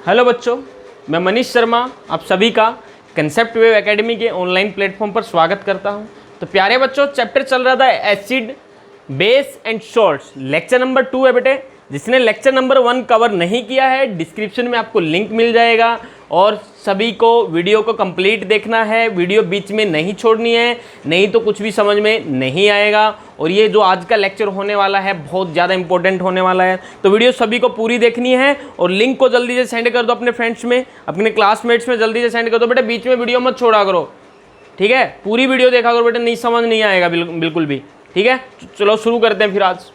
Hello बच्चों, मैं मनीष शर्मा आप सभी का कंसेप्ट वेव एकेडमी के ऑनलाइन प्लेटफॉर्म पर स्वागत करता हूं। तो प्यारे बच्चों, चैप्टर चल रहा था acid base and salts, lecture number 2 है बेटे। जिसने लेक्चर नंबर 1 कवर नहीं किया है, डिस्क्रिप्शन में आपको लिंक मिल जाएगा और सभी को वीडियो को कंप्लीट देखना है। वीडियो बीच में नहीं छोड़नी है, नहीं तो कुछ भी समझ में नहीं आएगा। और ये जो आज का लेक्चर होने वाला है बहुत ज़्यादा इंपॉर्टेंट होने वाला है, तो वीडियो सभी को पूरी देखनी है। और लिंक को जल्दी से सेंड कर दो अपने फ्रेंड्स में, अपने क्लासमेट्स में जल्दी से सेंड कर दो बेटे। बीच में वीडियो मत छोड़ा करो, ठीक है? पूरी वीडियो देखा करो बेटे, नहीं समझ नहीं आएगा बिल्कुल भी, ठीक है? चलो शुरू करते हैं फिर। आज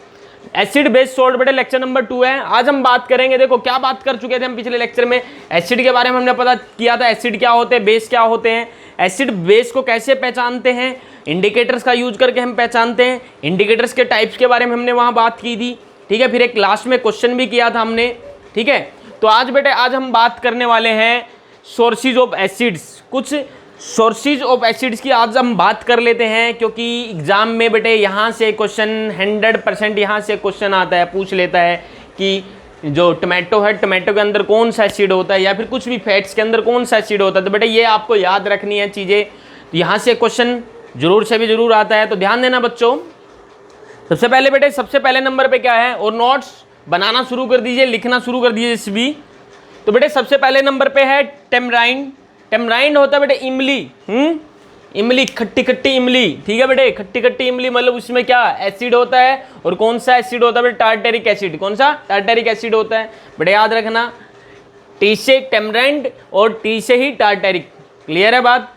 एसिड बेस सॉल्ट बेटे लेक्चर नंबर 2 है। आज हम बात करेंगे, देखो क्या बात कर चुके थे हम पिछले लेक्चर में। एसिड के बारे में हमने पता किया था, एसिड क्या होते हैं, बेस क्या होते हैं, एसिड बेस को कैसे पहचानते हैं, इंडिकेटर्स का यूज करके हम पहचानते हैं। इंडिकेटर्स के टाइप्स के बारे में हमने वहाँ बात की थी, ठीक है? फिर एक लास्ट में क्वेश्चन भी किया था हमने, ठीक है? तो आज बेटे आज हम बात करने वाले हैं सोर्सेज ऑफ एसिड्स। कुछ सोर्सेज ऑफ एसिड्स की आज हम बात कर लेते हैं, क्योंकि एग्जाम में बेटे यहाँ से क्वेश्चन 100% यहाँ से क्वेश्चन आता है, पूछ लेता है कि जो टमाटो है, टमाटो के अंदर कौन सा एसिड होता है, या फिर कुछ भी फैट्स के अंदर कौन सा एसिड होता है। तो बेटे ये आपको याद रखनी है चीज़ें, तो यहाँ से क्वेश्चन जरूर से भी जरूर आता है, तो ध्यान देना बच्चों। सबसे पहले बेटे सबसे पहले नंबर पे क्या है, और नोट्स बनाना शुरू कर दीजिए, लिखना शुरू कर दीजिए इस भी। तो बेटे सबसे पहले नंबर पे है टेमराइंड। टेमराइंड होता है बेटे इमली, इमली, खट्टी खट्टी इमली, ठीक है बेटे? खट्टी खट्टी इमली मतलब उसमें क्या एसिड होता है, और कौन सा एसिड होता है बेटे? Tartaric acid. कौन सा? टार्टेरिक एसिड होता है बेटे, याद रखना। टी से टेमराइंड और टी से ही टार्टेरिक, क्लियर है बात?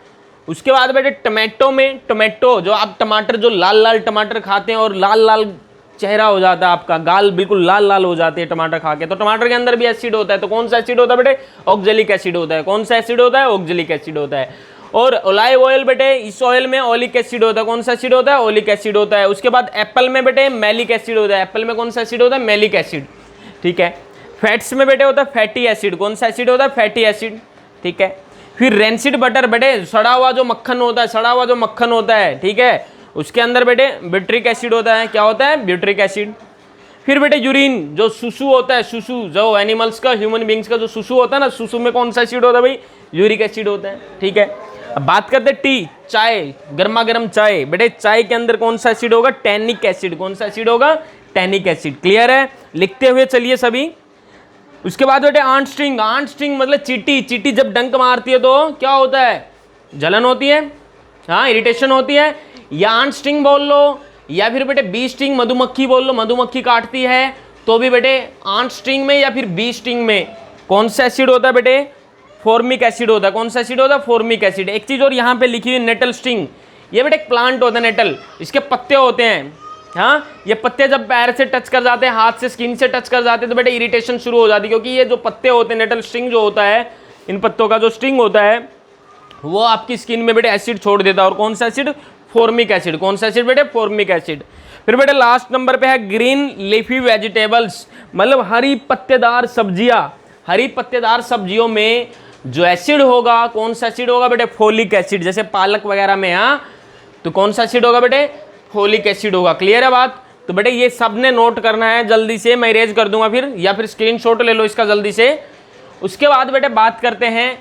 उसके बाद बेटे टमाटो में, टमाटो जो आप टमाटर, जो लाल लाल टमाटर खाते हैं और लाल लाल चेहरा हो जाता है आपका, गाल बिल्कुल लाल लाल हो जाते हैं टमाटर खा के, तो टमाटर के अंदर भी एसिड होता है। तो कौन सा एसिड होता है बेटे? ऑक्जेलिक एसिड होता है। कौन सा एसिड होता है? ऑक्जेलिक एसिड होता है। और ऑलिव ऑयल बेटे, इस ऑयल में ओलिक एसिड होता है। कौन सा एसिड होता है? ओलिक एसिड होता है। उसके बाद एप्पल में बेटे मैलिक एसिड होता है। एप्पल में कौन सा एसिड होता है? मैलिक एसिड, ठीक है? फैट्स में बेटे होता है फैटी एसिड। कौन सा एसिड होता है? फैटी एसिड, ठीक है? फिर रेंसिड बटर बेटे, सड़ा हुआ जो मक्खन होता है, सड़ा हुआ जो मक्खन होता है, ठीक है? उसके अंदर बेटे ब्यूट्रिक एसिड होता है। क्या होता है? Butyric acid. फिर बेटे यूरिन, जो सुसु होता है, सुसु जो एनिमल्स का, ह्यूमन बींग्स का जो सुसु होता है ना, सुसु में कौन सा एसिड होता है भाई? यूरिक एसिड होता है, ठीक है? अब बात करते हैं टी, चाय, गर्मा गर्म चाय। बेटे चाय के अंदर कौन सा एसिड होगा? Tannic acid. कौन सा एसिड होगा? टैनिक एसिड, क्लियर है? लिखते हुए चलिए सभी। उसके बाद बेटे आंट स्टिंग। आंट स्टिंग मतलब चींटी। चींटी जब डंक मारती है तो क्या होता है? जलन होती है, हाँ, इरिटेशन होती है। या आंट स्टिंग बोल लो, या फिर बेटे बी स्टिंग, मधुमक्खी बोल लो, मधुमक्खी काटती है तो भी बेटे आंट स्टिंग में या फिर बी स्टिंग में कौन सा एसिड होता है बेटे? फॉर्मिक एसिड होता है। कौन सा एसिड होता है? Formic acid. एक चीज़ और यहाँ पे लिखी हुई नेटल स्टिंग, ये बेटे एक प्लांट होता है नेटल, इसके पत्ते होते हैं, हाँ, ये पत्ते जब पैर से टच कर जाते हैं, हाथ से, स्किन से टच कर जाते हैं तो बेटे इरिटेशन शुरू हो जाती है, क्योंकि ये जो पत्ते होते हैं, नेटल स्टिंग जो होता है, इन पत्तों का जो स्टिंग होता है वो आपकी स्किन में बेटे एसिड छोड़ देता है। और कौन सा एसिड? Formic acid. कौन सा एसिड बेटे? Formic acid. फिर बेटे लास्ट नंबर पे है ग्रीन लीफी वेजिटेबल्स, मतलब हरी पत्तेदार सब्जियां। हरी पत्तेदार सब्जियों में जो एसिड होगा, कौन सा एसिड होगा बेटे? Folic acid. जैसे पालक वगैरह में, हाँ, तो कौन सा एसिड होगा बेटे? फोलिक एसिड होगा, क्लियर है बात? तो बेटे ये सब ने नोट करना है जल्दी से, मैं इरेज कर दूंगा फिर, या फिर स्क्रीनशॉट ले लो इसका जल्दी से। उसके बाद बेटे बात करते हैं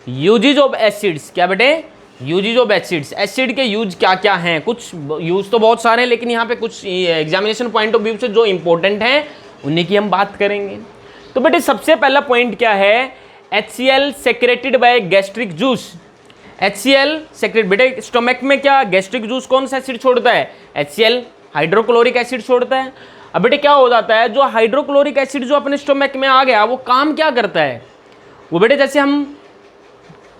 यूजेज ऑफ एसिड्स। क्या बेटे? Uses of acids. एसिड के यूज क्या क्या हैं? कुछ यूज तो बहुत सारे हैं, लेकिन यहाँ पे कुछ एग्जामिनेशन पॉइंट ऑफ व्यू से जो इंपॉर्टेंट हैं उन्हीं की हम बात करेंगे। तो बेटे सबसे पहला पॉइंट क्या है? HCl secreted by gastric juice. HCl secrete, बेटे स्टोमक में क्या गैस्ट्रिक जूस कौन सा एसिड छोड़ता है? HCl, हाइड्रोक्लोरिक एसिड छोड़ता है। अब बेटे क्या हो जाता है, जो हाइड्रोक्लोरिक एसिड जो अपने स्टोमक में आ गया, वो काम क्या करता है? वो बेटे जैसे हम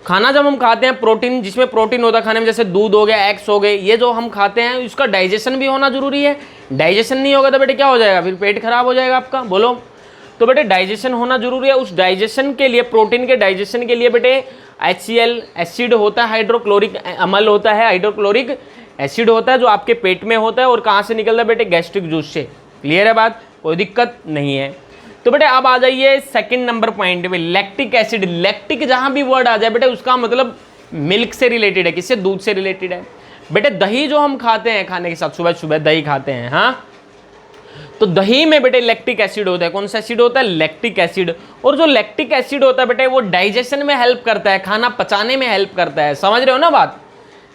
खाना जब हम खाते हैं, प्रोटीन, जिसमें प्रोटीन होता है खाने में, जैसे दूध हो गया, एग्स हो गए, ये जो हम खाते हैं उसका डाइजेशन भी होना जरूरी है। डाइजेशन नहीं होगा तो बेटे क्या हो जाएगा? फिर पेट खराब हो जाएगा आपका, बोलो। तो बेटे डाइजेशन होना जरूरी है। उस डाइजेशन के लिए, प्रोटीन के डाइजेशन के लिए बेटे HCl एसिड होता है, हाइड्रोक्लोरिक अम्ल होता है, हाइड्रोक्लोरिक एसिड होता है जो आपके पेट में होता है। और कहाँ से निकलता है बेटे? गैस्ट्रिक जूस से, क्लियर है बात? कोई दिक्कत नहीं है। तो बेटे अब आ जाइए सेकंड नंबर पॉइंट पे, लैक्टिक एसिड। लैक्टिक जहां भी वर्ड आ जाए बेटे उसका मतलब मिल्क से रिलेटेड है, किससे? दूध से रिलेटेड है। बेटे दही जो हम खाते हैं, खाने के साथ सुबह सुबह दही खाते हैं, हाँ, तो दही में बेटे लैक्टिक एसिड होता है। कौन सा एसिड होता है? Lactic acid. और जो लैक्टिक एसिड होता है बेटे वो डाइजेशन में हेल्प करता है, खाना पचाने में हेल्प करता है। समझ रहे हो ना बात?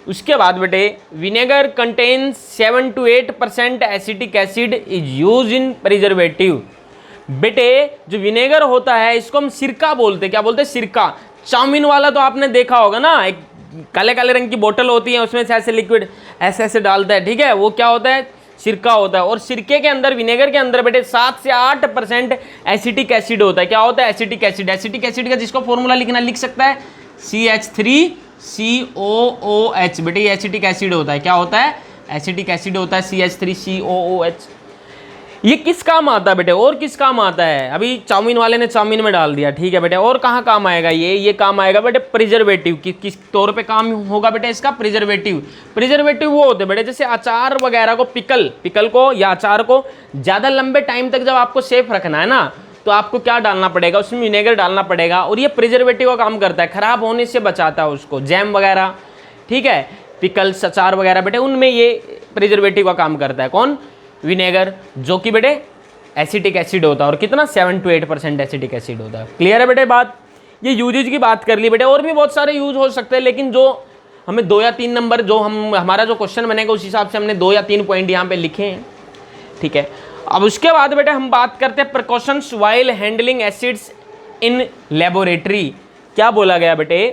उसके बाद बेटे vinegar contains 7 to 8% acetic acid is use in preservative. बेटे जो विनेगर होता है इसको हम सिरका बोलते हैं। क्या बोलते हैं? सिरका। चाउमीन वाला तो आपने देखा होगा ना, एक काले काले रंग की बोतल होती है, उसमें से ऐसे लिक्विड ऐसे ऐसे डालता है, ठीक है, वो क्या होता है? सिरका होता है। और सिरके के अंदर, विनेगर के अंदर बेटे 7 से 8% एसिटिक एसिड होता है। क्या होता है? Acetic acid. एसिटिक एसिड का जिसको फॉर्मूला लिखना लिख सकता है CH3COOH। बेटे ये एसिटिक एसिड होता है। क्या होता है? एसिटिक एसिड होता है CH3COOH। ये किस काम आता है बेटे? और किस काम आता है? अभी चाउमीन वाले ने चाउमीन में डाल दिया, ठीक है बेटे, और कहाँ काम आएगा ये काम आएगा बेटे प्रिजर्वेटिव। किस तौर पे काम होगा बेटे इसका? प्रिजर्वेटिव। प्रिजर्वेटिव वो होते हैं बेटे जैसे अचार वगैरह को, पिकल को या अचार को ज़्यादा लंबे टाइम तक जब आपको सेफ रखना है ना, तो आपको क्या डालना पड़ेगा? उसमें विनेगर डालना पड़ेगा। और ये प्रिजर्वेटिव का काम करता है, खराब होने से बचाता है उसको। जैम वगैरह, ठीक है, पिकल्स, अचार वगैरह बेटे उनमें ये प्रिजर्वेटिव का काम करता है। कौन? विनेगर, जो कि बेटे एसिटिक एसिड होता है। और कितना? 7 to 8% एसिटिक एसिड होता है। क्लियर है बेटे बात? ये यूजेज की बात कर ली बेटे, और भी बहुत सारे यूज हो सकते हैं, लेकिन जो हमें 2 या 3 नंबर जो हमारा जो क्वेश्चन बनेगा उस हिसाब से हमने 2 या 3 पॉइंट यहाँ पे लिखे हैं, ठीक है। अब उसके बाद बेटे हम बात करते हैं precautions while handling acids in laboratory. क्या बोला गया बेटे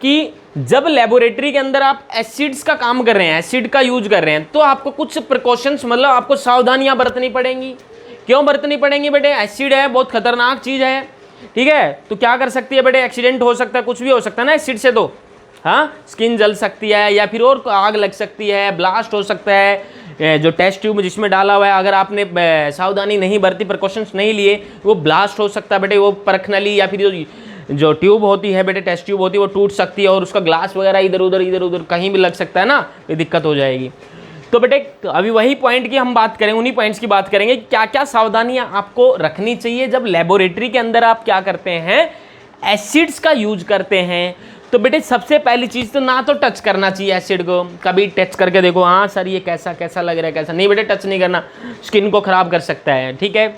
कि जब लेबोरेटरी के अंदर आप एसिड्स का काम कर रहे हैं, एसिड का यूज कर रहे हैं, तो आपको कुछ प्रिकॉशंस, मतलब आपको सावधानियां बरतनी पड़ेंगी। क्यों बरतनी पड़ेंगी बेटे? एसिड है, बहुत खतरनाक चीज़ है, ठीक है। तो क्या कर सकती है बेटे? एक्सीडेंट हो सकता है, कुछ भी हो सकता है ना एसिड से। तो हाँ, स्किन जल सकती है या फिर और आग लग सकती है, ब्लास्ट हो सकता है। जो टेस्ट ट्यूब जिसमें डाला हुआ है, अगर आपने सावधानी नहीं बरती, प्रिकॉशंस नहीं लिए, वो ब्लास्ट हो सकता है बेटे। वो परख नली या फिर जो ट्यूब होती है बेटे, टेस्ट ट्यूब होती है, वो टूट सकती है और उसका ग्लास वगैरह इधर उधर कहीं भी लग सकता है ना, ये दिक्कत हो जाएगी। तो बेटे अभी वही पॉइंट की हम बात करेंगे, उन्हीं पॉइंट्स की बात करेंगे, क्या क्या सावधानियां आपको रखनी चाहिए जब लेबोरेटरी के अंदर आप क्या करते हैं? एसिड्स का यूज करते हैं। तो बेटे सबसे पहली चीज़ तो ना तो टच करना चाहिए एसिड को। कभी टच करके देखो, हाँ सर ये कैसा कैसा लग रहा है, कैसा नहीं बेटे, टच नहीं करना, स्किन को खराब कर सकता है, ठीक है।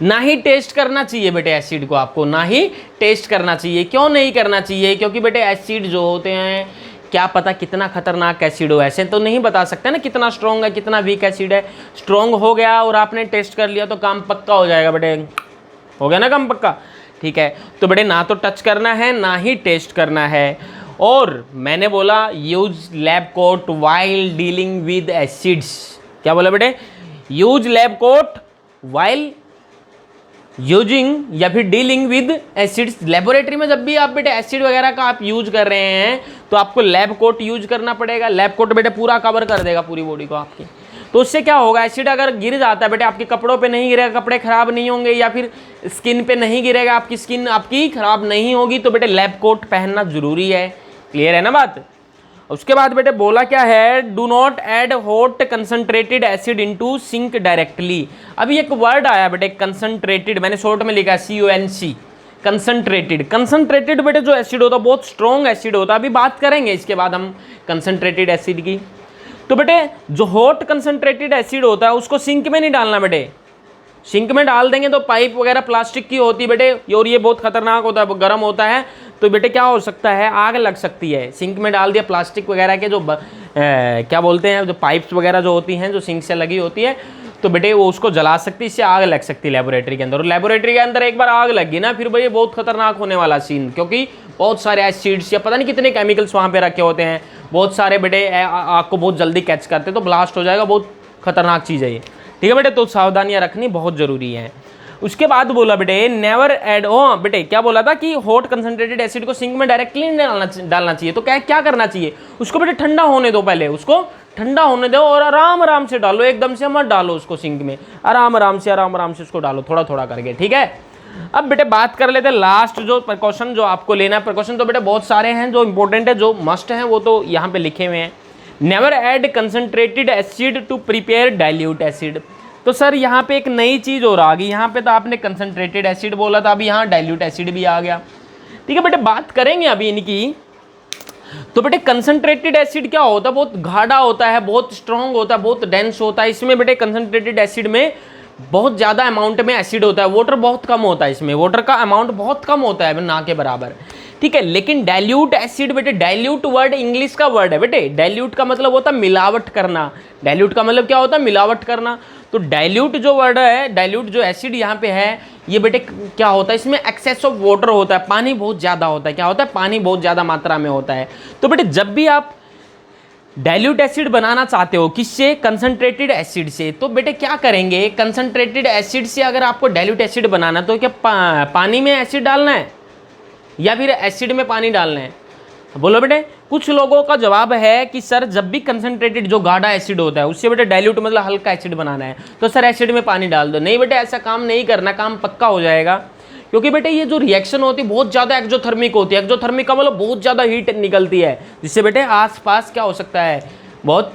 ना ही टेस्ट करना चाहिए बेटे एसिड को, आपको ना ही टेस्ट करना चाहिए। क्यों नहीं करना चाहिए? क्योंकि बेटे एसिड जो होते हैं, क्या पता कितना खतरनाक एसिड हो, ऐसे तो नहीं बता सकते ना कितना स्ट्रॉन्ग है, कितना वीक एसिड है। स्ट्रॉन्ग हो गया और आपने टेस्ट कर लिया तो काम पक्का हो जाएगा बेटे, हो गया ना काम पक्का, ठीक है। तो बेटे ना तो टच करना है, ना ही टेस्ट करना है। और मैंने बोला use lab coat while dealing with acids. क्या बोला बेटे? Use lab coat while using या फिर डीलिंग विद एसिड्स। लेबोरेटरी में जब भी आप बेटे एसिड वगैरह का आप यूज कर रहे हैं तो आपको लैब कोट यूज करना पड़ेगा। लैब कोट बेटे पूरा कवर कर देगा पूरी बॉडी को आपकी। तो उससे क्या होगा? एसिड अगर गिर जाता है बेटे, आपके कपड़ों पे नहीं गिरेगा, कपड़े खराब नहीं होंगे, या फिर स्किन पे नहीं गिरेगा, आपकी स्किन आपकी खराब नहीं होगी। तो बेटे लैब कोट पहनना जरूरी है। क्लियर है ना बात? उसके बाद बेटे बोला क्या है? Do not add hot concentrated acid into sink directly. अभी एक वर्ड आया बेटे कंसंट्रेटेड, मैंने शॉर्ट में लिखा CONC, कंसंट्रेटेड। कंसंट्रेटेड बेटे जो एसिड होता है बहुत स्ट्रॉन्ग एसिड होता है, अभी बात करेंगे इसके बाद हम कंसंट्रेटेड एसिड की। तो बेटे जो हॉट कंसंट्रेटेड एसिड होता है उसको सिंक में नहीं डालना बेटे। सिंक में डाल देंगे तो पाइप वगैरह प्लास्टिक की होती है बेटे, और ये बहुत खतरनाक होता है, गर्म होता है, तो बेटे क्या हो सकता है? आग लग सकती है। सिंक में डाल दिया प्लास्टिक वगैरह के जो क्या बोलते हैं, जो पाइप्स वगैरह जो होती हैं, जो सिंक से लगी होती है, तो बेटे वो उसको जला सकती है, इससे आग लग सकती है लेबोरेटरी के अंदर। और लेबोरेटरी के अंदर एक बार आग लग गई ना, फिर भाई बहुत खतरनाक होने वाला सीन, क्योंकि बहुत सारे एसिड्स या पता नहीं कितने केमिकल्स वहाँ पे रखे होते हैं, बहुत सारे बेटे आग को बहुत जल्दी कैच करते हैं, तो ब्लास्ट हो जाएगा, बहुत खतरनाक चीज़ है ये, ठीक है बेटे। तो सावधानियाँ रखनी बहुत ज़रूरी है। उसके बाद बोला बेटे नेवर ऐड, बेटे क्या बोला था कि हॉट कंसंट्रेटेड एसिड को सिंक में डायरेक्टली नहीं डालना चाहिए। तो क्या करना चाहिए? उसको बेटे ठंडा होने दो, पहले उसको ठंडा होने दो और आराम से डालो, एकदम से मत डालो उसको सिंक में, आराम से उसको डालो, थोड़ा थोड़ा करके, ठीक है। अब बेटे बात कर लेते हैं लास्ट जो प्रिकॉशन जो आपको लेना है। प्रिकॉशन तो बेटे बहुत सारे हैं, जो इंपॉर्टेंट है, जो मस्ट हैं, वो तो यहाँ पे लिखे हुए हैं। Never add concentrated acid to prepare dilute acid. तो सर यहाँ पे एक नई चीज़ और आ गई, यहाँ पे तो आपने कंसंट्रेटेड एसिड बोला था, अभी यहाँ डाइल्यूट एसिड भी आ गया, ठीक है बेटे। बात करेंगे अभी इनकी। तो बेटे कंसंट्रेटेड एसिड क्या होता है, बहुत गाढ़ा होता है, बहुत स्ट्रॉन्ग होता है, बहुत डेंस होता है। इसमें बेटे कंसंट्रेटेड एसिड में बहुत ज़्यादा अमाउंट में एसिड होता है, वाटर बहुत कम होता है, इसमें वाटर का अमाउंट बहुत कम होता है, ना के बराबर, ठीक है। लेकिन डाइल्यूट एसिड बेटे, डाइल्यूट वर्ड इंग्लिश का वर्ड है बेटे, डाइल्यूट का मतलब होता है मिलावट करना, डाइल्यूट का मतलब क्या होता है, मिलावट करना। तो डाइल्यूट जो वर्ड है, डाइल्यूट जो एसिड यहाँ पे है, ये बेटे क्या होता है, इसमें एक्सेस ऑफ वाटर होता है, पानी बहुत ज़्यादा होता है, क्या होता है, पानी बहुत ज़्यादा मात्रा में होता है। तो बेटे जब भी आप डाइल्यूट एसिड बनाना चाहते हो, किससे, कंसंट्रेटेड एसिड से, तो बेटे क्या करेंगे, कंसंट्रेटेड एसिड से अगर आपको डाइल्यूट एसिड बनाना तो क्या पानी में एसिड डालना है या फिर एसिड में पानी डालना है, बोलो बेटे। कुछ लोगों का जवाब है कि सर जब भी कंसंट्रेटेड जो गाढ़ा एसिड होता है उससे बेटे डाइल्यूट मतलब हल्का एसिड बनाना है तो सर एसिड में पानी डाल दो। नहीं बेटे, ऐसा काम नहीं करना, काम पक्का हो जाएगा, क्योंकि बेटे ये जो रिएक्शन होती है बहुत ज़्यादा एक्जोथर्मिक होती है। एक्जोथर्मिक का मतलब बहुत ज़्यादा हीट निकलती है, जिससे बेटे आसपास क्या हो सकता है, बहुत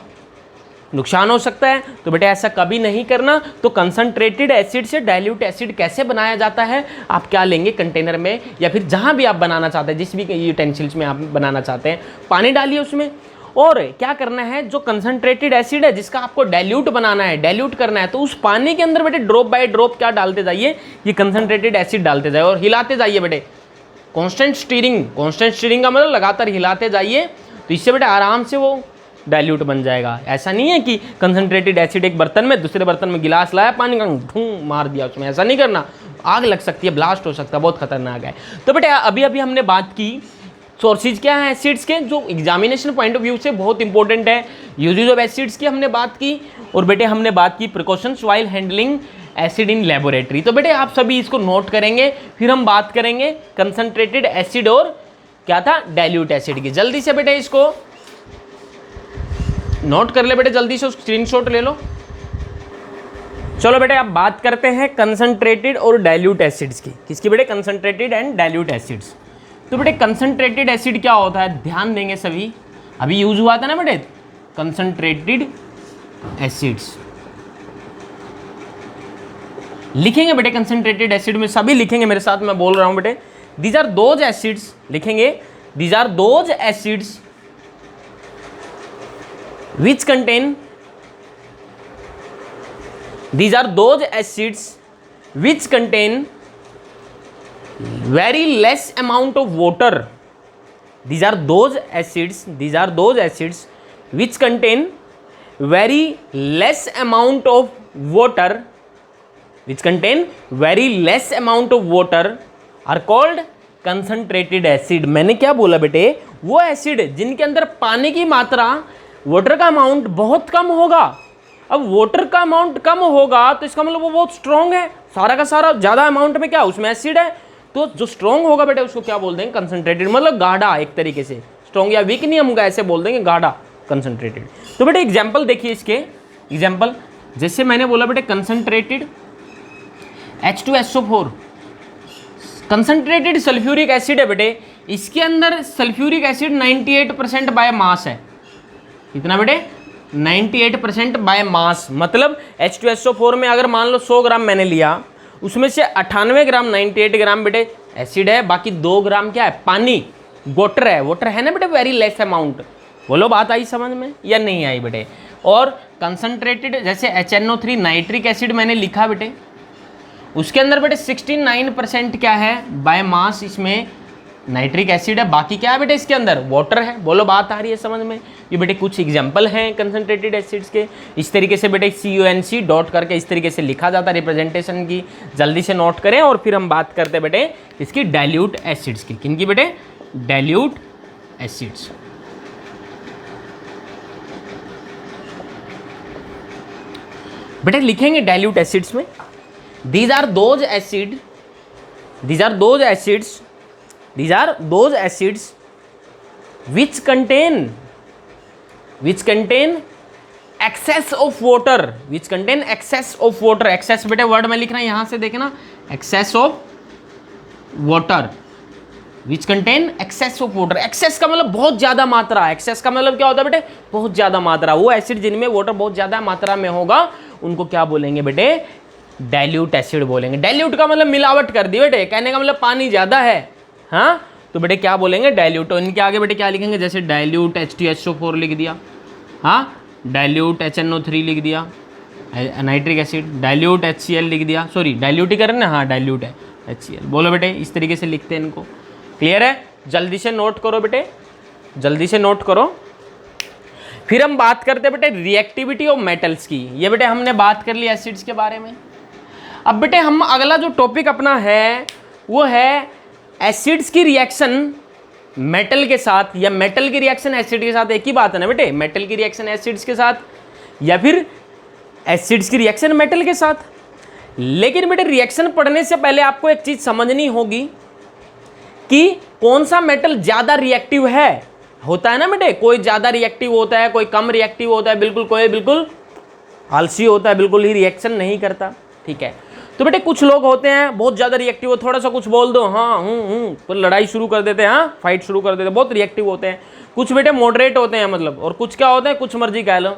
नुकसान हो सकता है। तो बेटे ऐसा कभी नहीं करना। तो कंसंट्रेटेड एसिड से डाइल्यूट एसिड कैसे बनाया जाता है, आप क्या लेंगे कंटेनर में या फिर जहाँ भी आप बनाना चाहते हैं, जिस भी यूटेंसिल्स में आप बनाना चाहते हैं, पानी डालिए उसमें। और क्या करना है, जो कंसंट्रेटेड एसिड है जिसका आपको डाइल्यूट बनाना है, डाइल्यूट करना है, तो उस पानी के अंदर बेटे ड्रॉप बाय ड्रॉप क्या डालते जाइए, ये कंसंट्रेटेड एसिड डालते जाइए और हिलाते जाइए बेटे। कांस्टेंट स्टीरिंग, कांस्टेंट स्टीरिंग का मतलब लगातार हिलाते जाइए, तो इससे बेटे आराम से वो डाइल्यूट बन जाएगा। ऐसा नहीं है कि कंसंट्रेटेड एसिड एक बर्तन में, दूसरे बर्तन में गिलास लाया, पानी का ढूं मार दिया उसमें, ऐसा नहीं करना, आग लग सकती है, ब्लास्ट हो सकता है, बहुत खतरनाक है। तो बेटे अभी अभी हमने बात की सोर्सेज क्या है एसिड्स के, जो एग्जामिनेशन पॉइंट ऑफ व्यू से बहुत इंपॉर्टेंट है। यूजेज ऑफ एसिड्स की हमने बात की, और बेटे हमने बात की precautions while handling acid in laboratory. तो बेटे आप सभी इसको नोट करेंगे, फिर हम बात करेंगे कंसंट्रेटेड एसिड और क्या था, डाइल्यूट एसिड की। जल्दी से बेटे इसको नोट कर ले बेटे, जल्दी से स्क्रीनशॉट ले लो। चलो बेटे अब बात करते हैं कंसंट्रेटेड और डाइल्यूट एसिड्स की। किसकी बेटे, कंसंट्रेटेड एंड डाइल्यूट एसिड्स। तो बेटे कंसंट्रेटेड एसिड क्या होता है, ध्यान देंगे सभी, अभी यूज हुआ था ना बेटे कंसंट्रेटेड एसिड्स। लिखेंगे बेटे कंसंट्रेटेड एसिड में, सभी लिखेंगे मेरे साथ, मैं बोल रहा हूं बेटे। दीज आर दोज एसिड्स, लिखेंगे these are those acids which contain, these are those acids which contain very less amount of water. These are those acids, these are those acids which contain very less amount of water, which contain very less amount of water are called concentrated acid। मैंने क्या बोला बेटे, वो acid जिनके अंदर पानी की मात्रा, वाटर का अमाउंट बहुत कम होगा। अब वाटर का अमाउंट कम होगा तो इसका मतलब वो बहुत स्ट्रॉन्ग है, सारा का सारा ज़्यादा अमाउंट में क्या उसमें एसिड है, तो जो स्ट्रॉन्ग होगा बेटे उसको क्या बोल देंगे, कंसंट्रेटेड, मतलब गाढ़ा, एक तरीके से स्ट्रॉन्ग या वीक नहीं हम ऐसे बोल देंगे, गाढ़ा कंसंट्रेटेड। तो बेटे एग्जाम्पल देखिए इसके, एग्जाम्पल जैसे मैंने बोला बेटे concentrated H2SO4, concentrated sulphuric acid है बेटे, इसके अंदर सल्फ्यूरिक एसिड 98% बाय मास है। कितना बेटे, 98% बाय मास, मतलब H2SO4 में अगर मान लो 100 ग्राम मैंने लिया, उसमें से 98 ग्राम 98 ग्राम बेटे एसिड है, बाकी 2 ग्राम क्या है, पानी, वाटर है। वाटर है ना बेटे, वेरी लेस अमाउंट। बोलो बात आई समझ में या नहीं आई बेटे। और कंसंट्रेटेड जैसे HNO3 नाइट्रिक एसिड मैंने लिखा बेटे, उसके अंदर बेटे 69% क्या है बाय मास, इसमें नाइट्रिक एसिड है, बाकी क्या है बेटे इसके अंदर, वाटर है। बोलो बात आ रही है समझ में। ये बेटे कुछ एग्जांपल हैं कंसंट्रेटेड एसिड्स के। इस तरीके से बेटे CONC डॉट करके इस तरीके से लिखा जाता है रिप्रेजेंटेशन की, जल्दी से नोट करें। और फिर हम बात करते हैं बेटे इसकी डाइल्यूट एसिड्स की। किनकी बेटे, डाइल्यूट एसिड्स। बेटे लिखेंगे डाइल्यूट एसिड्स में, these are those acid, these are those acids, these are those acids which contain excess of water, which contain excess of water। excess बेटे वर्ड में लिखना, यहां से देखना, excess of water, which contain excess of water। excess का मतलब बहुत ज्यादा मात्रा, excess का मतलब क्या होता है बेटे, बहुत ज्यादा मात्रा। वो एसिड जिनमें वाटर बहुत ज्यादा मात्रा में होगा उनको क्या बोलेंगे बेटे, डाइल्यूट एसिड बोलेंगे। डाइल्यूट का मतलब मिलावट कर दी बेटे, कहने का मतलब पानी ज़्यादा है, हाँ, तो बेटे क्या बोलेंगे, डाइल्यूट। तो इनके आगे बेटे क्या लिखेंगे, जैसे डाइल्यूट H2SO4 लिख दिया, हाँ, डाइल्यूट HNO3 लिख दिया, नाइट्रिक एसिड, डाइल्यूट HCl लिख दिया, सॉरी डाइल्यूट ही कर ना, हाँ डाइल्यूट है HCl। बोलो बेटे इस तरीके से लिखते हैं इनको। क्लियर है, जल्दी से नोट करो बेटे, जल्दी से नोट करो। फिर हम बात करते हैं बेटे रिएक्टिविटी ऑफ मेटल्स की। ये बेटे हमने बात कर ली एसिड्स के बारे में। अब बेटे हम अगला जो टॉपिक अपना है वो है एसिड्स की रिएक्शन मेटल के साथ, या मेटल की रिएक्शन एसिड के साथ। एक ही बात है ना बेटे, मेटल की रिएक्शन एसिड्स के साथ या फिर एसिड्स की रिएक्शन मेटल के साथ। लेकिन बेटे रिएक्शन पढ़ने से पहले आपको एक चीज समझनी होगी कि कौन सा मेटल ज्यादा रिएक्टिव है। होता है ना बेटे, कोई ज्यादा रिएक्टिव होता है, कोई कम रिएक्टिव होता है, बिल्कुल कोई बिल्कुल आलसी होता है, बिल्कुल ही रिएक्शन नहीं करता। ठीक है, तो बेटे कुछ लोग होते हैं बहुत ज्यादा रिएक्टिव हो, थोड़ा सा कुछ बोल दो हाँ तो लड़ाई शुरू कर देते हैं, हाँ फाइट शुरू कर देते हैं, बहुत रिएक्टिव होते हैं। कुछ बेटे मॉडरेट होते हैं मतलब, और कुछ क्या होते हैं, कुछ मर्जी कह लो,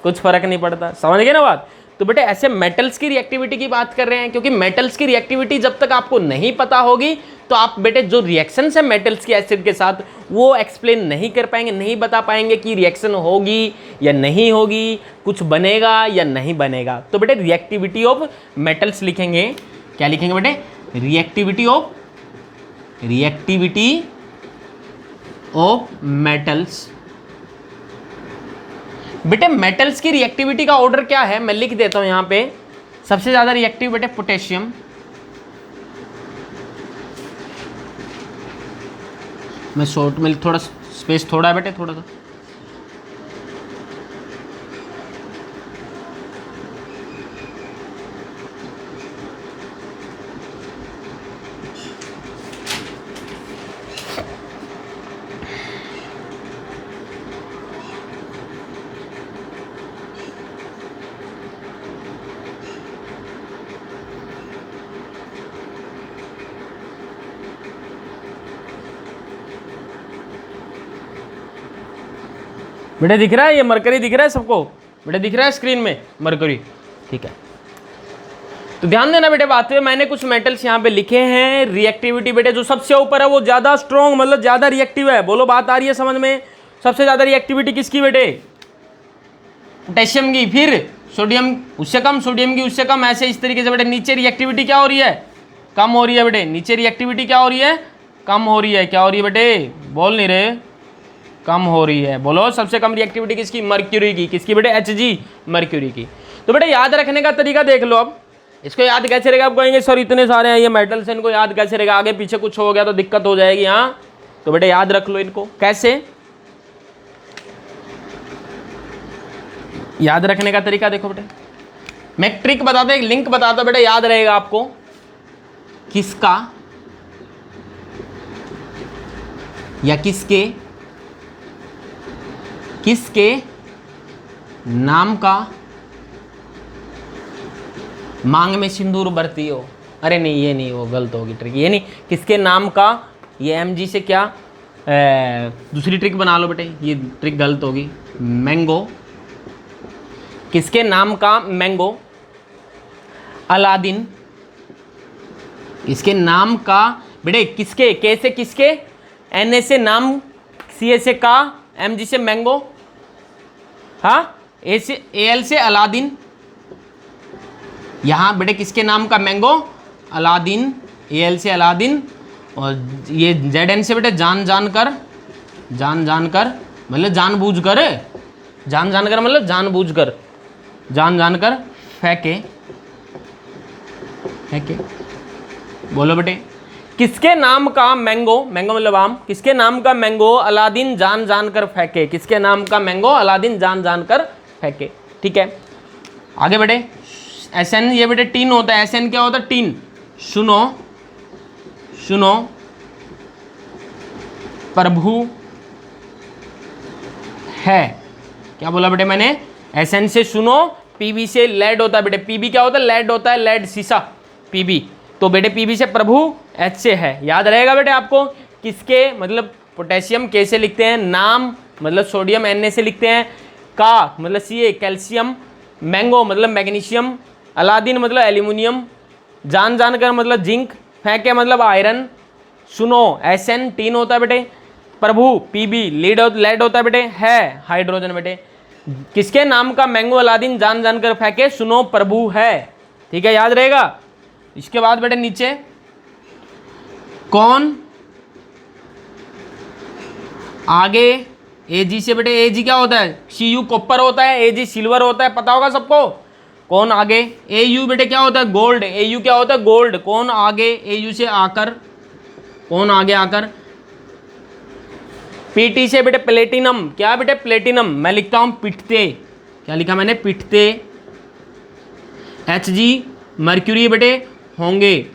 कुछ फर्क नहीं पड़ता। समझ गए ना बात। तो बेटे ऐसे मेटल्स की रिएक्टिविटी की बात कर रहे हैं, क्योंकि मेटल्स की रिएक्टिविटी जब तक आपको नहीं पता होगी तो आप बेटे जो रिएक्शंस है मेटल्स की एसिड के साथ वो एक्सप्लेन नहीं कर पाएंगे, नहीं बता पाएंगे कि रिएक्शन होगी या नहीं होगी, कुछ बनेगा या नहीं बनेगा। तो बेटे रिएक्टिविटी ऑफ मेटल्स लिखेंगे, क्या लिखेंगे बेटे, रिएक्टिविटी ऑफ मेटल्स। बेटे मेटल्स की रिएक्टिविटी का ऑर्डर क्या है, मैं लिख देता हूं यहां पे। सबसे ज्यादा रिएक्टिव बेटे पोटेशियम, मैं शॉर्ट में थोड़ा स्पेस थोड़ा है बेटे, थोड़ा सा। बेटे दिख रहा है, ये मरकरी दिख रहा है सबको, बेटे दिख रहा है स्क्रीन में मरकरी। ठीक है, तो ध्यान देना बेटे बात पे, मैंने कुछ मेटल्स यहाँ पे लिखे हैं। रिएक्टिविटी बेटे जो सबसे ऊपर है वो ज्यादा स्ट्रॉन्ग, मतलब ज्यादा रिएक्टिव है। बोलो बात आ रही है समझ में। सबसे ज्यादा रिएक्टिविटी किसकी बेटे, पोटेशियम की, फिर सोडियम उससे कम, सोडियम की उससे कम, ऐसे इस तरीके से बेटे। नीचे रिएक्टिविटी क्या हो रही है, कम हो रही है बेटे। नीचे रिएक्टिविटी क्या हो रही है, कम हो रही है। क्या हो रही है बेटे, बोल नहीं रहे, कम हो रही है। बोलो सबसे कम रिएक्टिविटी किसकी, मर्क्यूरी की। किसकी बेटे, Hg, मर्क्यूरी की। तो बेटे याद रखने का तरीका देख लो। अब इसको याद कैसे रहेगा, आप कहेंगे सर इतने सारे हैं ये मेटल्स हैं, इनको याद कैसे रहेगा, आगे पीछे कुछ हो गया तो दिक्कत हो जाएगी। हाँ तो बेटे याद रख लो इनको। कैसे याद रखने का तरीका देखो बेटे, मैं एक ट्रिक बताता हूं, एक लिंक बताता हूं बेटे, याद रहेगा आपको। किसका या किसके नाम का मांग में सिंदूर भरती हो। अरे नहीं ये नहीं, वो गलत होगी ट्रिक, ये नहीं। किसके नाम का, ये Mg से क्या दूसरी ट्रिक बना लो बेटे, ये ट्रिक गलत होगी। मैंगो, किसके नाम का मैंगो। अलादीन, किसके नाम का बेटे, किसके, कैसे किसके, Na से नाम, Ca से का, Mg से मैंगो, हाँ Al से अलादीन। यहाँ बेटे किसके नाम का मैंगो, अलादीन, Al से अलादीन। और ये Zn से बेटे जान जान कर मतलब जानबूझ कर, मतलब जान कर फेंके। बोलो बेटे किसके नाम का मैंगो, मैंगो मतलब आम, किसके नाम का मैंगो अलादीन जान कर फेंके। किसके नाम का मैंगो अलादीन जान कर फेंके। ठीक है, आगे बेटे Sn, ये बेटे टीन होता है। Sn क्या होता है, टीन। सुनो प्रभु है। क्या बोला बेटे मैंने, Sn से सुनो, Pb से लेड होता है बेटे। Pb क्या होता है, लेड होता है, लेड शीशा Pb। तो बेटे Pb से प्रभु, H से है। याद रहेगा बेटे आपको। किसके मतलब पोटेशियम कैसे लिखते हैं, नाम मतलब सोडियम, Na से लिखते हैं। का मतलब Ca कैल्शियम, मैंगो मतलब मैग्नीशियम, अलादीन मतलब एल्यूमिनियम, जान कर मतलब जिंक, फेंके मतलब आयरन, सुनो SN टीन होता है बेटे, प्रभु PB लीड लेड होता है बेटे, है हाइड्रोजन बेटे। किसके नाम का मैंगो अलादीन जान जान कर फेंके, सुनो प्रभु है। ठीक है, याद रहेगा। इसके बाद बेटे नीचे कौन आगे AG से बेटे, AG क्या होता है, CU कॉपर होता है, AG सिल्वर होता है, पता होगा सबको। कौन आगे, AU बेटे क्या होता है, गोल्ड, AU क्या होता है, गोल्ड। कौन आगे AU से आकर, कौन आगे आकर, PT से बेटे प्लेटिनम, क्या बेटे प्लेटिनम, मैं लिखता हूं पिटते, क्या लिखा मैंने, पिटते। HG मर्क्यूरी बेटे होंगे,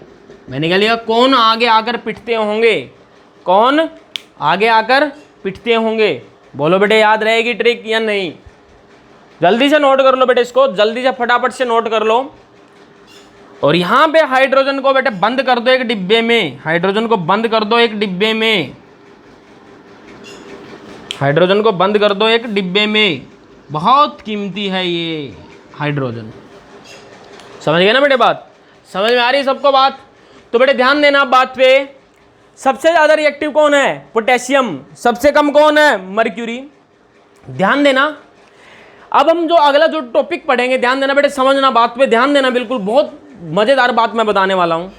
मैंने क्या लिखा, कौन आगे आकर पिटते होंगे, कौन आगे आकर पिटते होंगे। बोलो बेटे याद रहेगी ट्रिक या नहीं, जल्दी से नोट कर लो बेटे, इसको जल्दी से फटाफट से नोट कर लो। और यहां पे हाइड्रोजन को बेटे बंद कर दो एक डिब्बे में, हाइड्रोजन को बंद कर दो एक डिब्बे में, हाइड्रोजन को बंद कर दो एक डिब्बे में। बहुत कीमती है ये हाइड्रोजन। समझ गए ना बेटे बात, समझ में आ रही है सबको बात। तो बेटे ध्यान देना बात पे, सबसे ज्यादा रिएक्टिव कौन है, पोटेशियम, सबसे कम कौन है, मर्क्यूरी। ध्यान देना। अब हम जो अगला जो टॉपिक पढ़ेंगे, ध्यान देना बेटे, समझना बात पे ध्यान देना, बिल्कुल बहुत मजेदार बात मैं बताने वाला हूं।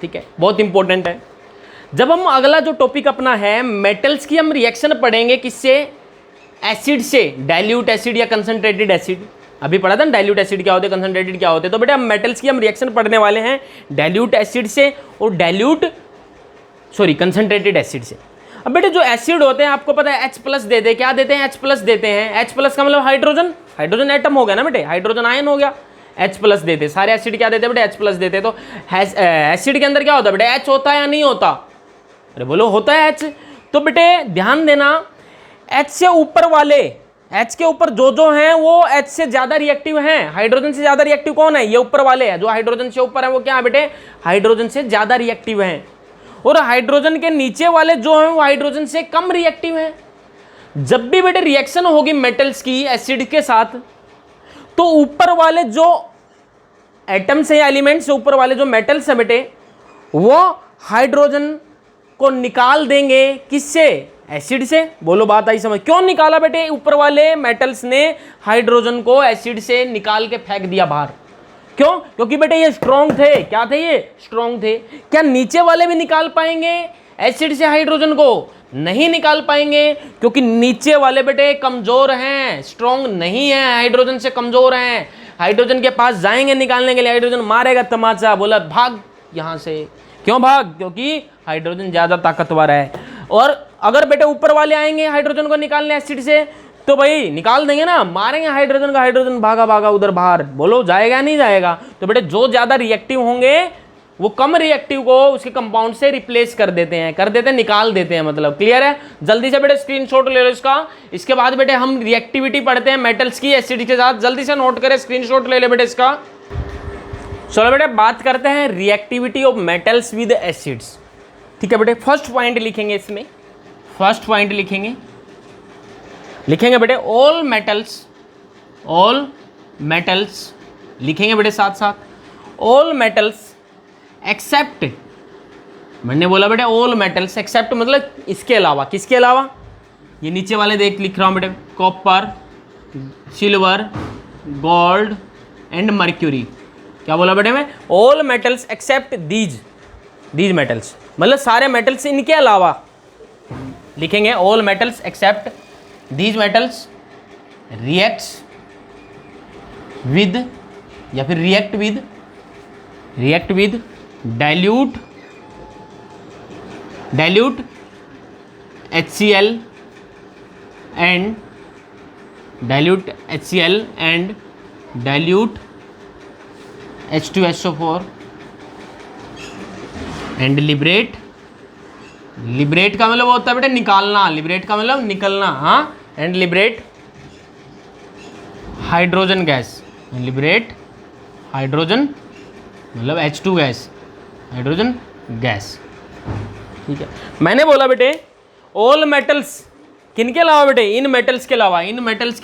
ठीक है, बहुत इंपॉर्टेंट है। जब हम अगला जो टॉपिक अपना है मेटल्स की, हम रिएक्शन पढ़ेंगे किससे, एसिड से, डाइल्यूट एसिड या कंसंट्रेटेड एसिड। अभी पढ़ा था ना डाइल्यूट एसिड क्या होते हैं, कंसंट्रेटेड क्या होते हैं। तो बेटा हम मेटल्स की हम रिएक्शन पढ़ने वाले हैं डाइल्यूट एसिड से और कंसंट्रेटेड एसिड से। अब बेटे जो एसिड होते हैं आपको पता है H+ देते हैं, क्या देते हैं, H+ देते हैं। H+ का मतलब हाइड्रोजन, हाइड्रोजन एटम हो गया ना बेटे, हाइड्रोजन आयन हो गया, H+ देते। सारे एसिड क्या देते हैं बेटे, H+ देते। तो एसिड के अंदर क्या होता है बेटे, H होता है या नहीं होता, अरे बोलो होता है H। तो बेटे ध्यान देना, H से ऊपर वाले, H के ऊपर जो हैं वो H से ज्यादा रिएक्टिव हैं। हाइड्रोजन से ज्यादा रिएक्टिव कौन है, ये ऊपर वाले हैं। जो हाइड्रोजन से ऊपर है वो क्या है बेटे, हाइड्रोजन से ज्यादा रिएक्टिव हैं। और हाइड्रोजन के नीचे वाले जो हैं वो हाइड्रोजन से कम रिएक्टिव हैं। जब भी बेटे रिएक्शन होगी मेटल्स की एसिड के साथ, तो ऊपर वाले जो एटम्स है, एलिमेंट्स से ऊपर वाले जो मेटल्स है बेटे, वो हाइड्रोजन को निकाल देंगे किससे, एसिड से। बोलो बात आई समझ, क्यों निकाला बेटे, ऊपर वाले मेटल्स ने हाइड्रोजन को एसिड से निकाल के फेंक दिया बाहर। क्यों, क्योंकि बेटे ये स्ट्रॉन्ग थे, क्या थे ये, स्ट्रॉन्ग थे। क्या नीचे वाले भी निकाल पाएंगे एसिड से हाइड्रोजन को, नहीं निकाल पाएंगे, क्योंकि नीचे वाले बेटे कमजोर हैं, स्ट्रॉन्ग नहीं है, हाइड्रोजन से कमजोर हैं। हाइड्रोजन के पास जाएंगे निकालने के लिए, हाइड्रोजन मारेगा तमाचा, बोला भाग यहां से। क्यों भाग, क्योंकि हाइड्रोजन ज्यादा ताकतवर है। और अगर बेटे ऊपर वाले आएंगे हाइड्रोजन को निकालने एसिड से, तो भाई निकाल देंगे ना, मारेंगे हाइड्रोजन का, हाइड्रोजन भागा भागा उधर बाहर। बोलो जाएगा नहीं जाएगा। तो बेटे जो ज्यादा रिएक्टिव होंगे वो कम रिएक्टिव को उसके कंपाउंड से रिप्लेस कर देते हैं, निकाल देते हैं। मतलब क्लियर है। जल्दी से बेटे स्क्रीनशॉट ले लो इसका। इसके बाद बेटे हम रिएक्टिविटी पढ़ते हैं मेटल्स की एसिड के साथ। जल्दी से नोट करें, स्क्रीनशॉट ले ले बेटे इसका। चलो बेटे बात करते हैं reactivity of metals with acids. ठीक है बेटे, फर्स्ट पॉइंट लिखेंगे इसमें, फर्स्ट पॉइंट लिखेंगे बेटे ऑल मेटल्स लिखेंगे बेटे साथ साथ। ऑल मेटल्स एक्सेप्ट, मैंने बोला बेटे ऑल मेटल्स एक्सेप्ट मतलब इसके अलावा, किसके अलावा, ये नीचे वाले देख लिख रहा हूं बेटे, copper, silver, gold and mercury. क्या बोला बेटे मैं, all metals accept these metals, मतलब सारे मेटल्स इनके अलावा लिखेंगे। All metals accept these metals reacts with या फिर react with dilute HCl and dilute H2SO4 and liberate का मतलब होता है बेटा निकालना, लिबरेट का मतलब निकलना, हाँ, and liberate hydrogen gas, liberate hydrogen मतलब H2 गैस, हाइड्रोजन गैस। ठीक है, मैंने बोला बेटे ऑल मेटल्स किन के अलावा बेटे, इन मेटल्स के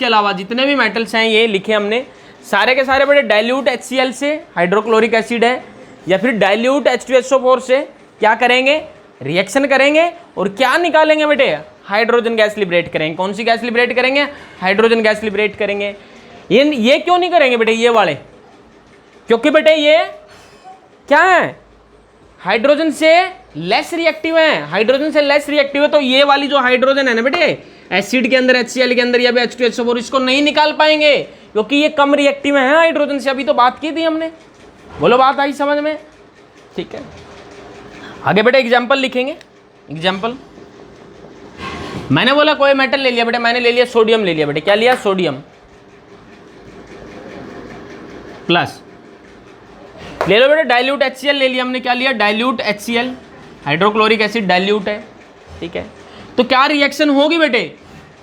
अलावा जितने भी मेटल्स हैं ये लिखे हमने सारे के सारे बेटे डाइल्यूट HCl से हाइड्रोक्लोरिक एसिड है या फिर डाइल्यूट H2SO4 से क्या करेंगे, रिएक्शन करेंगे और क्या निकालेंगे बेटे, हाइड्रोजन गैस लिबरेट करेंगे। कौन सी गैस लिबरेट करेंगे, हाइड्रोजन गैस लिबरेट करेंगे। ये क्यों नहीं करेंगे बेटे, ये वाले, क्योंकि बेटे ये क्या है, हाइड्रोजन से लेस रिएक्टिव है, हाइड्रोजन से लेस रिएक्टिव है। तो ये वाली जो हाइड्रोजन है ना बेटे, एसिड के अंदर HCl के अंदर या भी H2SO4, इसको नहीं निकाल पाएंगे क्योंकि ये कम रिएक्टिव है हाइड्रोजन से। अभी तो बात की थी हमने, बोलो बात आई समझ में, ठीक है। आगे बेटे एग्जाम्पल लिखेंगे। एग्जाम्पल मैंने बोला कोई मेटल ले लिया बेटे, मैंने ले लिया सोडियम, ले लिया बेटे, क्या लिया, सोडियम प्लस, ले लो बेटे डाइल्यूट HCl ले लिया हमने, क्या लिया, dilute HCl, hydrochloric acid dilute है, ठीक है। तो क्या रिएक्शन होगी बेटे,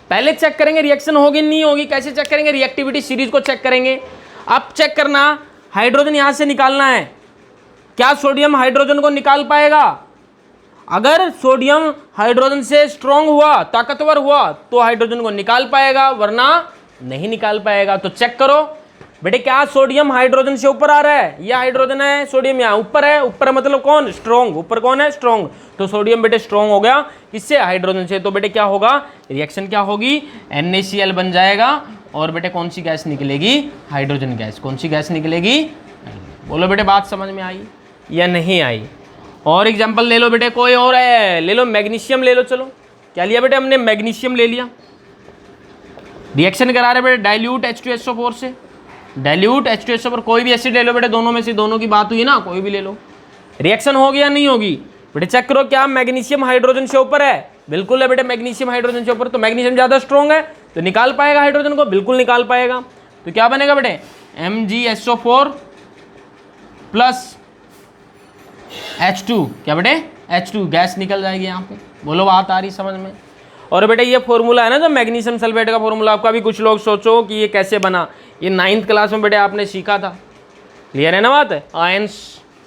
पहले चेक करेंगे रिएक्शन होगी नहीं होगी। कैसे चेक करेंगे, रिएक्टिविटी सीरीज को चेक करेंगे। अब चेक करना, हाइड्रोजन यहां से निकालना है, क्या सोडियम हाइड्रोजन को निकाल पाएगा। अगर सोडियम हाइड्रोजन से स्ट्रॉन्ग हुआ, ताकतवर हुआ, तो हाइड्रोजन को निकाल पाएगा, वरना नहीं निकाल पाएगा। तो चेक करो बेटे, क्या सोडियम हाइड्रोजन से ऊपर आ रहा है, ये हाइड्रोजन है, सोडियम यहाँ ऊपर है, ऊपर मतलब कौन, स्ट्रॉन्ग, ऊपर कौन है, स्ट्रॉन्ग। तो सोडियम बेटे स्ट्रॉन्ग हो गया किससे, हाइड्रोजन से। तो बेटे क्या होगा, रिएक्शन क्या होगी, NaCl बन जाएगा और बेटे कौन सी गैस निकलेगी, हाइड्रोजन गैस। कौन सी गैस निकलेगी, बोलो बेटे बात समझ में आई या नहीं आई। और एग्जाम्पल ले लो बेटे, कोई और है, ले लो मैग्नीशियम ले लो। चलो क्या लिया बेटे हमने, मैग्नीशियम ले लिया, रिएक्शन करा रहे बेटे डाइल्यूट H2SO4 से, डाइल्यूट H2SO4, कोई भी एसिड ले लो बेटे, दोनों में से दोनों की बात हुई ना, कोई भी ले लो। रिएक्शन होगी या नहीं होगी बेटे, चेक करो, क्या मैग्नीशियम हाइड्रोजन से ऊपर है, बिल्कुल है बेटे, मैग्नीशियम हाइड्रोजन से ऊपर। तो मैग्नीशियम ज़्यादा स्ट्रॉन्ग है तो निकाल पाएगा हाइड्रोजन को, बिल्कुल निकाल पाएगा। तो क्या बनेगा बेटे, MgSO4 प्लस H2, क्या बेटे, H2 गैस निकल जाएगी यहाँ पे। बोलो बात आ रही समझ में। और बेटे ये फॉर्मूला है ना जो मैग्नीशियम सल्फेट का फॉर्मूला, आपका भी कुछ लोग सोचो कि ये कैसे बना, ये 9th क्लास में बेटे आपने सीखा था, क्लियर है ना बात, आयंस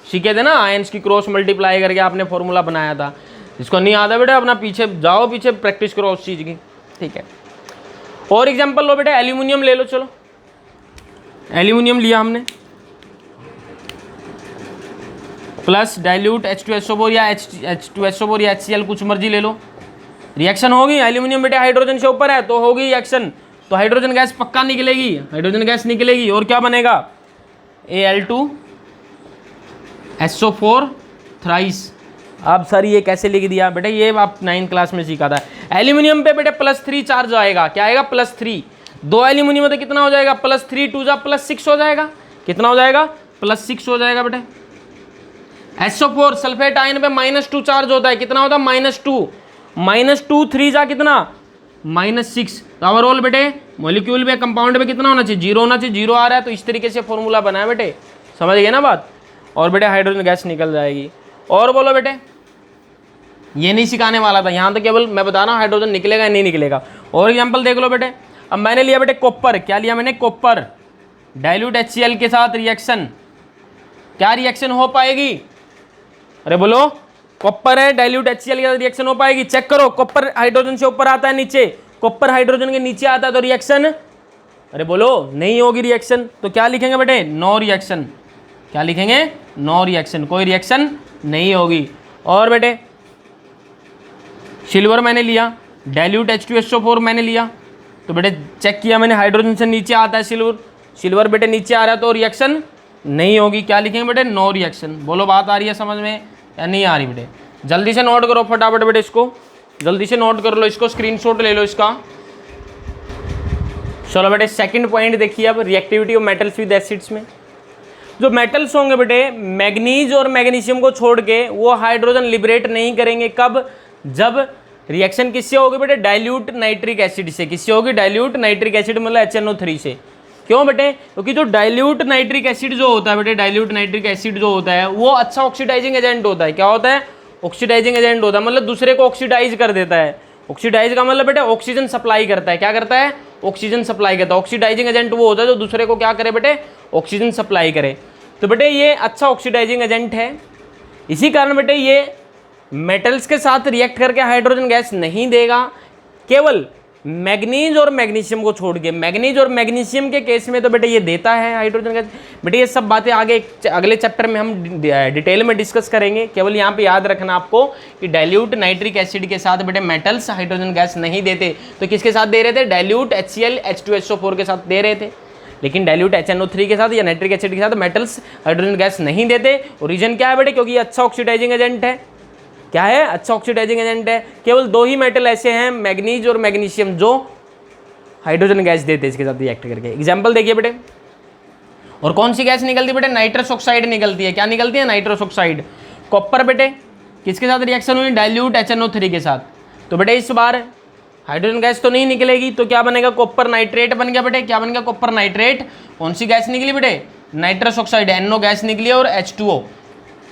सीखे थे ना, आयंस की क्रॉस मल्टीप्लाई करके आपने फॉर्मूला बनाया था। जिसको नहीं आता बेटे अपना पीछे जाओ, पीछे प्रैक्टिस करो उस चीज़ की, ठीक है। और एग्जाम्पल लो बेटे, एल्यूमिनियम ले लो। चलो एल्यूमिनियम लिया हमने, प्लस डाइल्यूट H2SO4 या H2SO4 या HCl, कुछ मर्जी ले लो। रिएक्शन होगी, एल्यूमिनियम बेटे हाइड्रोजन से ऊपर है तो होगी रिएक्शन, तो हाइड्रोजन गैस पक्का निकलेगी, हाइड्रोजन गैस निकलेगी। और क्या बनेगा, Al2SO4 थ्राइस। अब सर ये कैसे लिख दिया बेटे, ये आप 9th क्लास में सीखा था। एल्यूमिनियम पे बेटे +3 चार्ज आएगा, क्या आएगा, +3। 2 एल्यूमिनियम में तो कितना हो जाएगा, +3 2 +6 हो जाएगा, कितना हो जाएगा, +6 हो जाएगा बेटे। SO4 सल्फेट आयन पे -2 चार्ज होता है, कितना होता है, -2, -2 3 जा कितना, -6। तो ओवरऑल बेटे मॉलिक्यूल में, कंपाउंड में कितना होना चाहिए, 0 होना चाहिए, 0 आ रहा है। तो इस तरीके से फॉर्मूला बनाया बेटे, समझ गए ना बात। और बेटे हाइड्रोजन गैस निकल जाएगी। और बोलो बेटे, ये नहीं सिखाने वाला था, यहाँ तो केवल मैं बता रहा हूँ हाइड्रोजन निकलेगा या नहीं निकलेगा। और एग्जाम्पल देख लो बेटे, अब मैंने लिया बेटे कॉपर, क्या लिया मैंने, कॉपर, डाइल्यूट HCl के साथ रिएक्शन, क्या रिएक्शन हो पाएगी, अरे बोलो, कॉपर है, डाइल्यूट HCl के साथ रिएक्शन हो पाएगी। चेक करो, कॉपर हाइड्रोजन से ऊपर आता है, नीचे कॉपर हाइड्रोजन के नीचे आता है, तो रिएक्शन, अरे बोलो नहीं होगी रिएक्शन। तो क्या लिखेंगे बेटे, नो रिएक्शन, क्या लिखेंगे, नो रिएक्शन, कोई रिएक्शन नहीं होगी। और बेटे सिल्वर मैंने लिया, डाइल्यूट H2SO4 मैंने लिया, तो बेटे चेक किया मैंने, हाइड्रोजन से नीचे आता है सिल्वर, सिल्वर बेटे नीचे आ रहा है तो रिएक्शन नहीं होगी, क्या लिखेंगे बेटे, नो रिएक्शन। बोलो बात आ रही है समझ में या नहीं आ रही बेटे, जल्दी से नोट करो फटाफट बेटे, इसको जल्दी से नोट कर लो, इसको स्क्रीनशॉट ले लो इसका। चलो बेटे सेकंड पॉइंट देखिए अब, reactivity of metals with acids में। जो मेटल्स होंगे बेटे, मैग्नीज और मैग्नीशियम को छोड़ के वो हाइड्रोजन लिबरेट नहीं करेंगे, कब, जब रिएक्शन किससे होगी बेटे, डाइल्यूट नाइट्रिक एसिड से। किससे होगी, डाइल्यूट नाइट्रिक एसिड मतलब HNO3 से। क्यों बेटे, क्योंकि जो डाइल्यूट नाइट्रिक एसिड जो होता है बेटे, डाइल्यूट नाइट्रिक एसिड जो होता है वो अच्छा ऑक्सीडाइजिंग एजेंट होता है। क्या होता है, ऑक्सीडाइजिंग एजेंट होता है, मतलब दूसरे को ऑक्सीडाइज कर देता है। ऑक्सीडाइज का मतलब बेटे ऑक्सीजन सप्लाई करता है, क्या करता है, ऑक्सीजन सप्लाई करता है। ऑक्सीडाइजिंग एजेंट वो होता है जो दूसरे को क्या करे बेटे, ऑक्सीजन सप्लाई करे। तो बेटे ये अच्छा ऑक्सीडाइजिंग एजेंट है, इसी कारण बेटे ये मेटल्स के साथ रिएक्ट करके हाइड्रोजन गैस नहीं देगा, केवल मैग्नीज और मैग्नीशियम को छोड़ के। मैग्नीज और मैग्नीशियम के केस में तो बेटे ये देता है हाइड्रोजन गैस। बेटे ये सब बातें आगे अगले चैप्टर में हम डिटेल में डिस्कस करेंगे। केवल यहाँ पे याद रखना आपको कि डाइल्यूट नाइट्रिक एसिड के साथ बेटे मेटल्स हाइड्रोजन गैस नहीं देते। तो किसके साथ दे रहे थे? डाइल्यूट HCl H2SO4 के साथ दे रहे थे, लेकिन डाइल्यूट HNO3 के साथ या नाइट्रिक एसिड के साथ मेटल्स हाइड्रोजन गैस नहीं देते। और रीजन क्या है बेटे? क्योंकि ये अच्छा ऑक्सीडाइजिंग एजेंट है। क्या है? अच्छा ऑक्सीडाइजिंग एजेंट है। केवल 2 ही मेटल ऐसे हैं, मैग्नीज और मैग्नीशियम, जो हाइड्रोजन गैस देते हैं इसके साथ रिएक्ट करके। एग्जाम्पल देखिए बेटे। और कौन सी गैस निकलती है बेटे? नाइट्रस ऑक्साइड निकलती है। क्या निकलती है? Nitrous oxide. कॉपर बेटे किसके साथ रिएक्शन हुई? डाइल्यूट HNO3 के साथ। तो बेटे इस बार हाइड्रोजन गैस तो नहीं निकलेगी, तो क्या बनेगा? कॉपर नाइट्रेट बन गया बेटे। क्या बन गया? Copper nitrate. कौन सी गैस निकली बेटे? नाइट्रस ऑक्साइड, NO गैस निकली और H2O।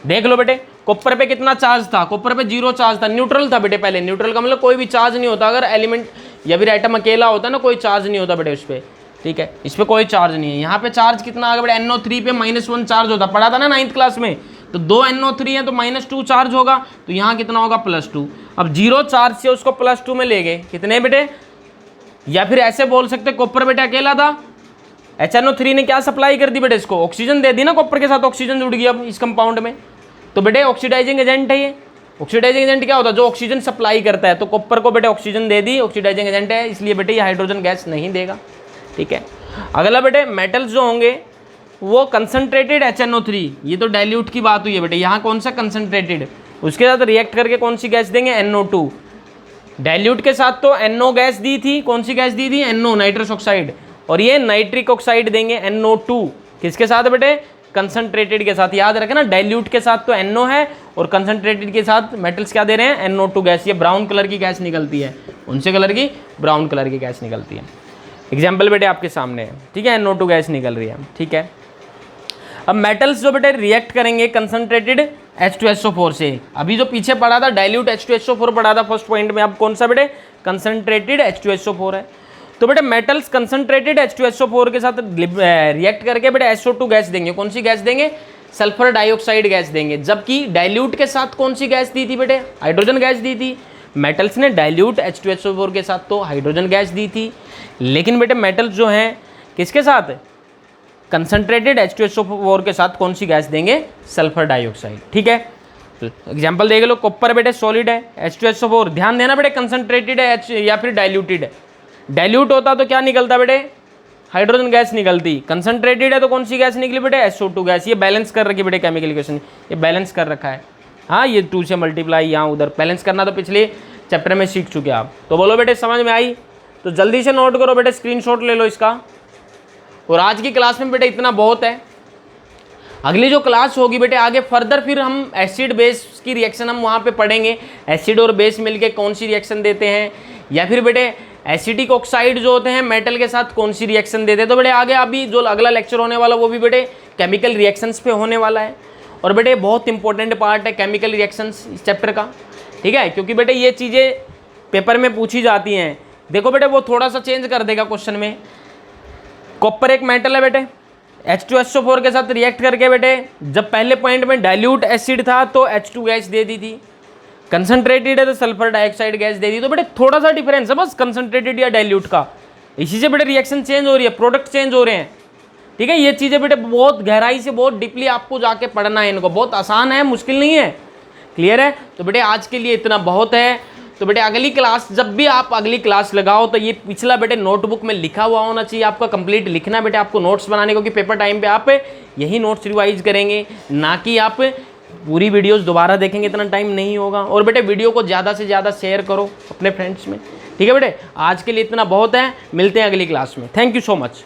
देख लो बेटे, कॉपर पे कितना चार्ज था? कॉपर पे 0 चार्ज था, न्यूट्रल था बेटे। पहले न्यूट्रल का मतलब कोई भी चार्ज नहीं होता। अगर एलिमेंट या फिर एटम अकेला होता ना, कोई चार्ज नहीं होता बेटे उस पर। ठीक है, इस पर कोई चार्ज नहीं है। यहाँ पे चार्ज कितना आ गया बेटे? NO3 पे -1 चार्ज होता, पढ़ा था ना 9th क्लास में। तो 2 NO3 है तो -2 चार्ज होगा, तो यहाँ कितना होगा? +2। अब 0 चार्ज से उसको +2 में ले गए, कितने बेटे? या फिर ऐसे बोल सकते कॉपर बेटे अकेला था, HNO3 ने क्या सप्लाई कर दी बेटे? इसको ऑक्सीजन दे दी ना, कॉपर के साथ ऑक्सीजन जुड़ गई अब इस कंपाउंड में। तो बेटे ऑक्सीडाइजिंग एजेंट है ये। ऑक्सीडाइजिंग एजेंट क्या होता है? जो ऑक्सीजन सप्लाई करता है। तो कॉपर को बेटे ऑक्सीजन दे दी, ऑक्सीडाइजिंग एजेंट है, इसलिए बेटे ये हाइड्रोजन गैस नहीं देगा। ठीक है, अगला बेटे मेटल्स जो होंगे वो कंसनट्रेटेड HNO3, ये तो डाइल्यूट की बात हुई है बेटे। यहाँ कौन सा? कंसनट्रेटेड। उसके साथ रिएक्ट करके कौन सी गैस देंगे? NO2। डाइल्यूट के साथ तो NO गैस दी थी, कौन सी गैस दी थी? NO, nitrous oxide. और ये नाइट्रिक ऑक्साइड देंगे NO2। किसके साथ बेटे? कंसनट्रेटेड के साथ। याद रखना, डाइल्यूट के साथ तो NO है और कंसनट्रेटेड के साथ मेटल्स क्या दे रहे हैं? NO2 gas. ये ब्राउन कलर की गैस निकलती है, उनसे कलर की ब्राउन कलर की गैस निकलती है। एग्जाम्पल बेटे आपके सामने है। ठीक है, NO2 गैस निकल रही है। ठीक है, अब मेटल्स जो बेटे रिएक्ट करेंगे कंसनट्रेटेड H2SO4 से। अभी जो पीछे पढ़ा था डाइल्यूट H2SO4 पढ़ा था फर्स्ट पॉइंट में, अब कौन सा बेटे? कंसनट्रेटेड H2SO4 है। तो बेटे मेटल्स कंसनट्रेटेड H2SO4 के साथ रिएक्ट करके बेटे SO2 गैस देंगे। कौन सी गैस देंगे? सल्फर डाइऑक्साइड गैस देंगे। जबकि डाइल्यूट के साथ कौन सी गैस दी थी बेटे? हाइड्रोजन गैस दी थी। मेटल्स ने डाइल्यूट H2SO4 के साथ तो हाइड्रोजन गैस दी थी, लेकिन बेटे मेटल्स जो हैं किसके साथ? कंसनट्रेटेड H2SO4 के साथ कौन सी गैस देंगे? Sulphur dioxide. ठीक है, एग्जाम्पल देख लो। कॉपर बेटे सॉलिड है, H2SO4। ध्यान देना बेटे, कंसनट्रेटेड है या फिर डाइल्यूटेड है। डाइल्यूट होता तो क्या निकलता बेटे? हाइड्रोजन गैस निकलती। कंसनट्रेटेड है तो कौन सी गैस निकली बेटे? SO2 gas. ये बैलेंस कर रखी बेटे केमिकल इक्वेशन, ये बैलेंस कर रखा है। हाँ, ये 2 से मल्टीप्लाई यहाँ उधर बैलेंस करना तो पिछले चैप्टर में सीख चुके आप। तो बोलो बेटे समझ में आई? तो जल्दी से नोट करो बेटे, स्क्रीनशॉट ले लो इसका। और आज की क्लास में बेटे इतना बहुत है। अगली जो क्लास होगी बेटे आगे फर्दर फिर हम एसिड बेस की रिएक्शन हम वहाँ पे पढ़ेंगे। एसिड और बेस मिलके कौन सी रिएक्शन देते हैं, या फिर बेटे एसिटिक ऑक्साइड जो होते हैं मेटल के साथ कौन सी रिएक्शन देते हैं। तो बेटे आगे अभी जो अगला लेक्चर होने वाला वो भी बेटे केमिकल रिएक्शंस पे होने वाला है। और बेटे बहुत इंपॉर्टेंट पार्ट है केमिकल रिएक्शंस इस चैप्टर का। ठीक है, क्योंकि बेटे ये चीज़ें पेपर में पूछी जाती हैं। देखो बेटे वो थोड़ा सा चेंज कर देगा क्वेश्चन में। कॉपर एक मेटल है बेटे, H2SO4 के साथ रिएक्ट करके बेटे जब पहले पॉइंट में डाइल्यूट एसिड था तो H2 गैस दे दी थी। कंसनट्रेटेड है तो सल्फर डाइऑक्साइड गैस दे दी। तो बेटे थोड़ा सा डिफरेंस है बस कंसनट्रेटेड या डाइल्यूट का। इसी से बेटे रिएक्शन चेंज हो रही है, प्रोडक्ट चेंज हो रहे हैं। ठीक है, ये चीज़ें बेटे बहुत गहराई से बहुत डीपली आपको जाके पढ़ना है इनको। बहुत आसान है, मुश्किल नहीं है। क्लियर है? तो बेटे आज के लिए इतना बहुत है। तो बेटे अगली क्लास, जब भी आप अगली क्लास लगाओ तो ये पिछला बेटे नोटबुक में लिखा हुआ होना चाहिए आपका। कंप्लीट लिखना बेटे आपको नोट्स बनाने, क्योंकि पेपर टाइम पे आप यही नोट्स रिवाइज करेंगे, ना कि आप पूरी वीडियोस दोबारा देखेंगे, इतना टाइम नहीं होगा। और बेटे वीडियो को ज़्यादा से ज़्यादा शेयर करो अपने फ्रेंड्स में। ठीक है बेटे, आज के लिए इतना बहुत है। मिलते हैं अगली क्लास में। Thank you so much.